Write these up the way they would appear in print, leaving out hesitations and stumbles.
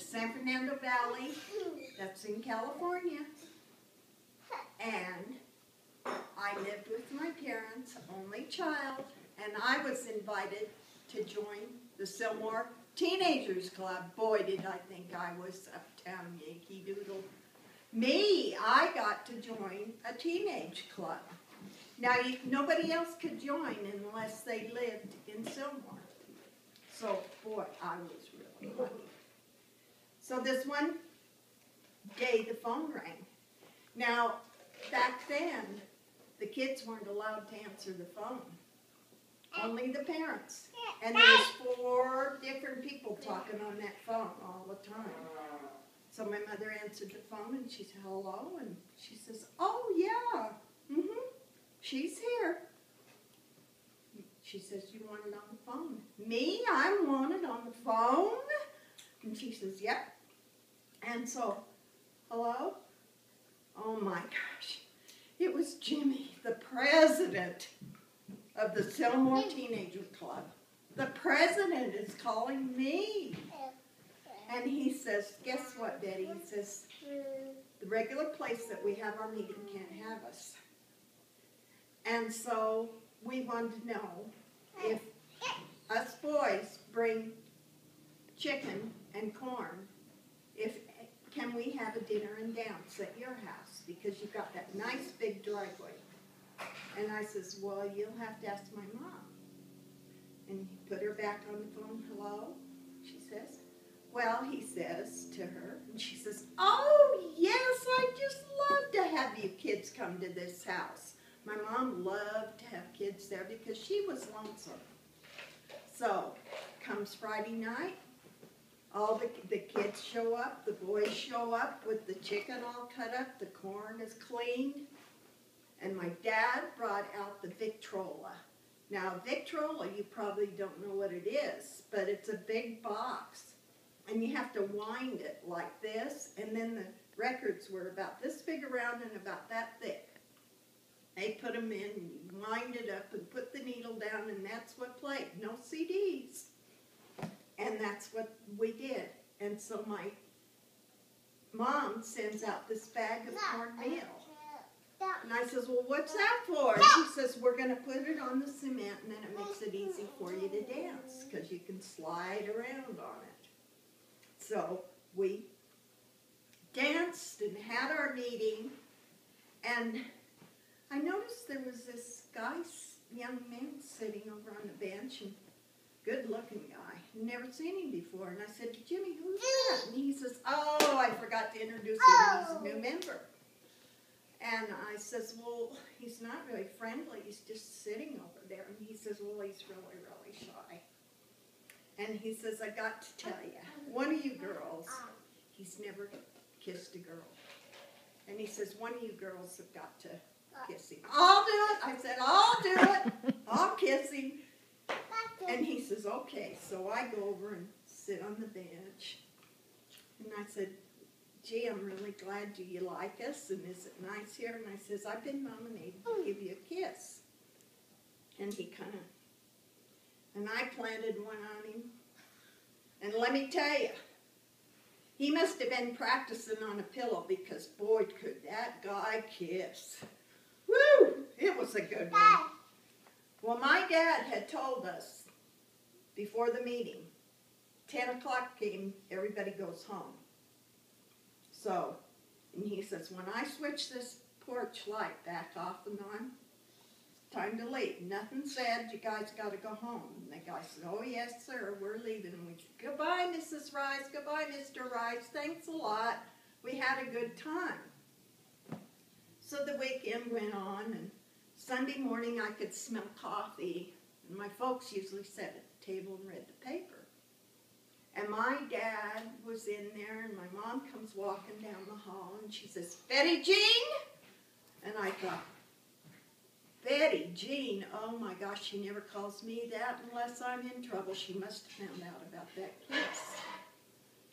San Fernando Valley. That's in California. And I lived with my parents, only child, and I was invited to join the Sylmar Teenagers Club. Boy, did I think I was uptown Yankee Doodle. Me, I got to join a teenage club. Now, nobody else could join unless they lived in Sylmar. So, boy, I was really lucky. So this one day, the phone rang. Now, back then, the kids weren't allowed to answer the phone. Only the parents. And there was 4 different people talking on that phone all the time. So my mother answered the phone and she said, hello, and she says, oh yeah, she's here. She says, you want it on the phone? Me? I want it on the phone? And she says, yep. And so, hello? Oh my gosh. It was Jimmy, the president of the Sylmar Teenager Club. The president is calling me. And he says, guess what, Daddy? He says, the regular place that we have our meeting can't have us. And so we wanted to know if us boys bring chicken and corn, can we have a dinner and dance at your house? Because you've got that nice big driveway. And I says, well, you'll have to ask my mom. And he put her back on the phone. Hello? She says. Well, he says to her, and she says, oh, yes, I'd just love to have you kids come to this house. My mom loved to have kids there because she was lonesome. So, comes Friday night, all the kids show up, the boys show up with the chicken all cut up, the corn is cleaned, and my dad brought out the Victrola. Now, Victrola, you probably don't know what it is, but it's a big box. And you have to wind it like this, and then the records were about this big around and about that thick. They put them in, and you wind it up and put the needle down, and that's what played. No CDs. And that's what we did. And so my mom sends out this bag of cornmeal. And I says, well, what's that for? And she says, we're going to put it on the cement, and then it makes it easy for you to dance, because you can slide around on it. So we danced and had our meeting, and I noticed there was this young man sitting over on the bench, and good-looking guy. Never seen him before. And I said, Jimmy, who's that? And he says, oh, I forgot to introduce him. He's a new member. And I says, well, he's not really friendly. He's just sitting over there. And he says, well, he's really, really shy. And he says, I got to tell you, one of you girls, he's never kissed a girl. And he says, one of you girls have got to kiss him. I'll do it. I said, I'll do it. I'll kiss him. And he says, okay. So I go over and sit on the bench. And I said, gee, I'm really glad you like us. And is it nice here? And I says, I've been nominated to give you a kiss. And he kind of, and I planted one on him. And let me tell you, he must have been practicing on a pillow because, boy, could that guy kiss. Woo! It was a good one. Well, my dad had told us before the meeting, 10 o'clock came, everybody goes home. So, and he says, when I switch this porch light back off and on, time to leave. Nothing said, you guys got to go home. And the guy said, oh, yes, sir, we're leaving. And we said, goodbye, Mrs. Rice. Goodbye, Mr. Rice. Thanks a lot. We had a good time. So the weekend went on, and Sunday morning I could smell coffee. And my folks usually sat at the table and read the paper. And my dad was in there, and my mom comes walking down the hall, and she says, Betty Jean? And I thought, Betty Jean, oh my gosh, she never calls me that unless I'm in trouble. She must have found out about that kiss.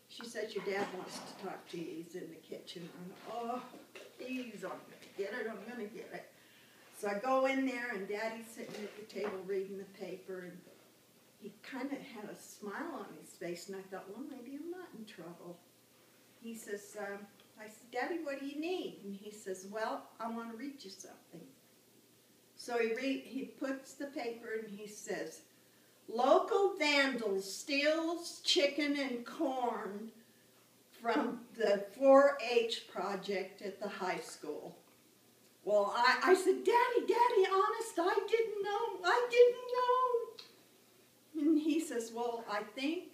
She says, your dad wants to talk to you. He's in the kitchen. I'm, oh, please, I'm going to get it. I'm going to get it. So I go in there, and Daddy's sitting at the table reading the paper, and he kind of had a smile on his face, and I thought, well, maybe I'm not in trouble. He says, I said, Daddy, what do you need? And he says, well, I want to read you something. So he puts the paper and he says, local vandals steals chicken and corn from the 4-H project at the high school. Well, I said, Daddy, honest, I didn't know. And he says, well, I think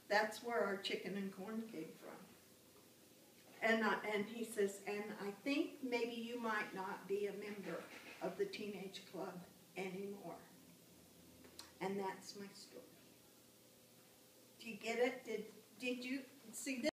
that's where our chicken and corn came from. And he says, and I think maybe you might not be a member of the teenage club anymore. And that's my story. Do you get it? Did you see this?